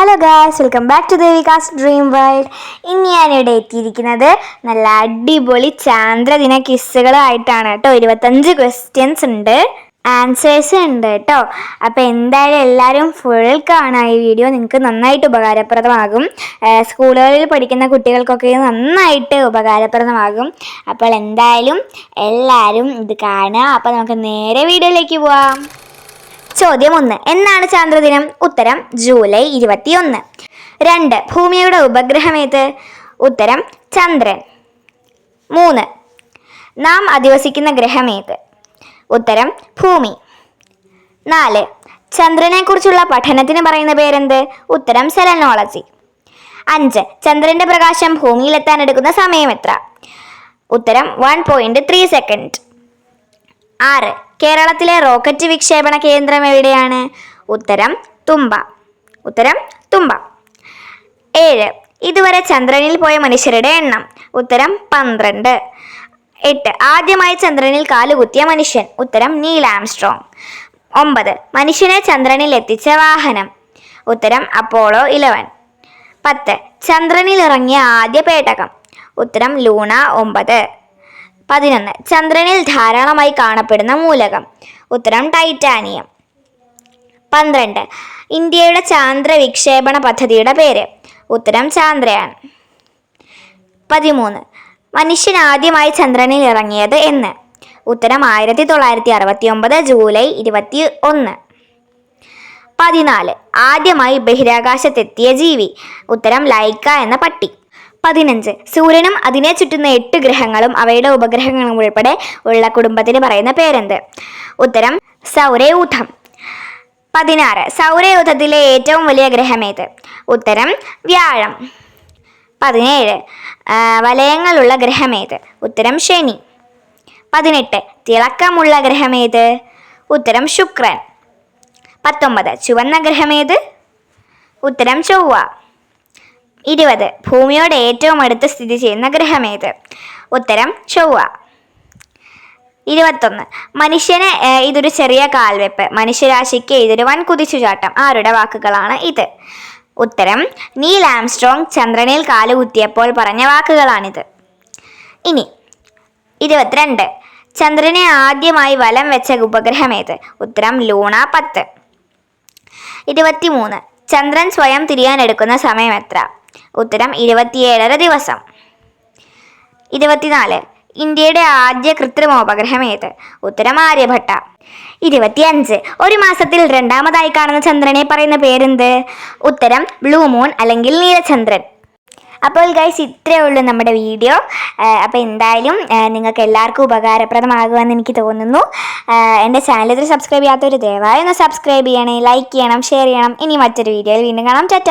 Hello guys, welcome back to Devika's dream world. ഇന്ന് ഞാനിവിടെ എത്തിയിരിക്കുന്നത് നല്ല അടിപൊളി ചാന്ദ്രദിന ക്വിസുകളായിട്ടാണ് കേട്ടോ. 25 ക്വസ്റ്റ്യൻസ് ഉണ്ട്, ആൻസേഴ്സ് ഉണ്ട് കേട്ടോ. അപ്പോൾ എന്തായാലും എല്ലാവരും ഫുൾ കാണാം. ഈ വീഡിയോ നിങ്ങൾക്ക് നന്നായിട്ട് ഉപകാരപ്രദമാകും. സ്കൂളുകളിൽ പഠിക്കുന്ന കുട്ടികൾക്കൊക്കെ നന്നായിട്ട് ഉപകാരപ്രദമാകും. അപ്പോൾ എന്തായാലും എല്ലാവരും ഇത് കാണുക. അപ്പോൾ നമുക്ക് നേരെ വീഡിയോയിലേക്ക് പോവാം. ചോദ്യം 1. എന്നാണ് ചാന്ദ്രദിനം? ഉത്തരം ജൂലൈ 21. 2. ഭൂമിയുടെ ഉപഗ്രഹമേത്? ഉത്തരം ചന്ദ്രൻ. 3. നാം അധിവസിക്കുന്ന ഗ്രഹമേത്? ഉത്തരം ഭൂമി. 4. ചന്ദ്രനെക്കുറിച്ചുള്ള പഠനത്തിന് പറയുന്ന പേരെന്ത്? ഉത്തരം സെലനോളജി. 5. ചന്ദ്രന്റെ പ്രകാശം ഭൂമിയിലെത്താൻ എടുക്കുന്ന സമയം എത്ര? ഉത്തരം 1.3 സെക്കൻഡ്. 6. കേരളത്തിലെ റോക്കറ്റ് വിക്ഷേപണ കേന്ദ്രം എവിടെയാണ്? ഉത്തരം തുമ്പ. 7. ഇതുവരെ ചന്ദ്രനിൽ പോയ മനുഷ്യരുടെ എണ്ണം? ഉത്തരം 12. 8. ആദ്യമായി ചന്ദ്രനിൽ കാലുകുത്തിയ മനുഷ്യൻ? ഉത്തരം നീൽ ആംസ്ട്രോങ്. 9. മനുഷ്യനെ ചന്ദ്രനിൽ എത്തിച്ച വാഹനം? ഉത്തരം അപ്പോളോ 11. 10. ചന്ദ്രനിൽ ഇറങ്ങിയ ആദ്യ പേടകം? ഉത്തരം ലൂണ 9. 11. ചന്ദ്രനിൽ ധാരാളമായി കാണപ്പെടുന്ന മൂലകം? ഉത്തരം ടൈറ്റാനിയം. 12. ഇന്ത്യയുടെ ചാന്ദ്ര വിക്ഷേപണ പദ്ധതിയുടെ പേര്? ഉത്തരം ചാന്ദ്രയാൻ. 13. മനുഷ്യൻ ആദ്യമായി ചന്ദ്രനിൽ ഇറങ്ങിയത് എന്ന്? ഉത്തരം 1969 ജൂലൈ 21. 14. ആദ്യമായി ബഹിരാകാശത്തെത്തിയ ജീവി? ഉത്തരം ലൈക്ക എന്ന പട്ടി. 15. സൂര്യനും അതിനെ ചുറ്റുന്ന 8 ഗ്രഹങ്ങളും അവയുടെ ഉപഗ്രഹങ്ങളും ഉൾപ്പെടെ ഉള്ള കുടുംബത്തിന് പറയുന്ന പേരെന്ത്? ഉത്തരം സൗരയൂഥം. 16. സൗരയൂഥത്തിലെ ഏറ്റവും വലിയ ഗ്രഹമേത്? ഉത്തരം വ്യാഴം. 17. വലയങ്ങളുള്ള ഗ്രഹമേത്? ഉത്തരം ശനി. 18. തിളക്കമുള്ള ഗ്രഹമേത്? ഉത്തരം ശുക്രൻ. 19. ചുവന്ന ഗ്രഹമേത്? ഉത്തരം ചൊവ്വ. 20. ഭൂമിയോട് ഏറ്റവും അടുത്ത് സ്ഥിതി ചെയ്യുന്ന ഗ്രഹമേത്? ഉത്തരം ചൊവ്വ. 21. മനുഷ്യന് ഇതൊരു ചെറിയ കാൽവെപ്പ്, മനുഷ്യരാശിക്ക് ഇതൊരു വൻ കുതിച്ചുചാട്ടം. ആരുടെ വാക്കുകളാണ് ഇത്? ഉത്തരം നീൽ ആംസ്ട്രോങ് ചന്ദ്രനിൽ കാലുകുത്തിയപ്പോൾ പറഞ്ഞ വാക്കുകളാണിത്. ഇനി 22. ചന്ദ്രനെ ആദ്യമായി വലം വെച്ച ഉപഗ്രഹമേത്? ഉത്തരം ലൂണ 10. 23. ചന്ദ്രൻ സ്വയം തിരിയാൻ എടുക്കുന്ന സമയം എത്ര? ഉത്തരം 27.5 ദിവസം. 24. ഇന്ത്യയുടെ ആദ്യ കൃത്രിമോപഗ്രഹം ഏത്? ഉത്തരം ആര്യഭട്ട. 25. ഒരു മാസത്തിൽ രണ്ടാമതായി കാണുന്ന ചന്ദ്രനെ പറയുന്ന പേരെന്ത്? ഉത്തരം ബ്ലൂ മൂൺ അല്ലെങ്കിൽ നീലചന്ദ്രൻ. അപ്പോൾ ഗൈസ്, ഇത്രയേ ഉള്ളൂ നമ്മുടെ വീഡിയോ. അപ്പോൾ എന്തായാലും നിങ്ങൾക്ക് എല്ലാവർക്കും ഉപകാരപ്രദമാകുമെന്ന് എനിക്ക് തോന്നുന്നു. എൻ്റെ ചാനൽ ഇതിൽ സബ്സ്ക്രൈബ് ചെയ്യാത്തവർ ദയവായി ഒന്ന് സബ്സ്ക്രൈബ് ചെയ്യണേ, ലൈക്ക് ചെയ്യണം, ഷെയർ ചെയ്യണം. ഇനി മറ്റൊരു വീഡിയോയിൽ വീണ്ടും കാണാം. ടാറ്റാ.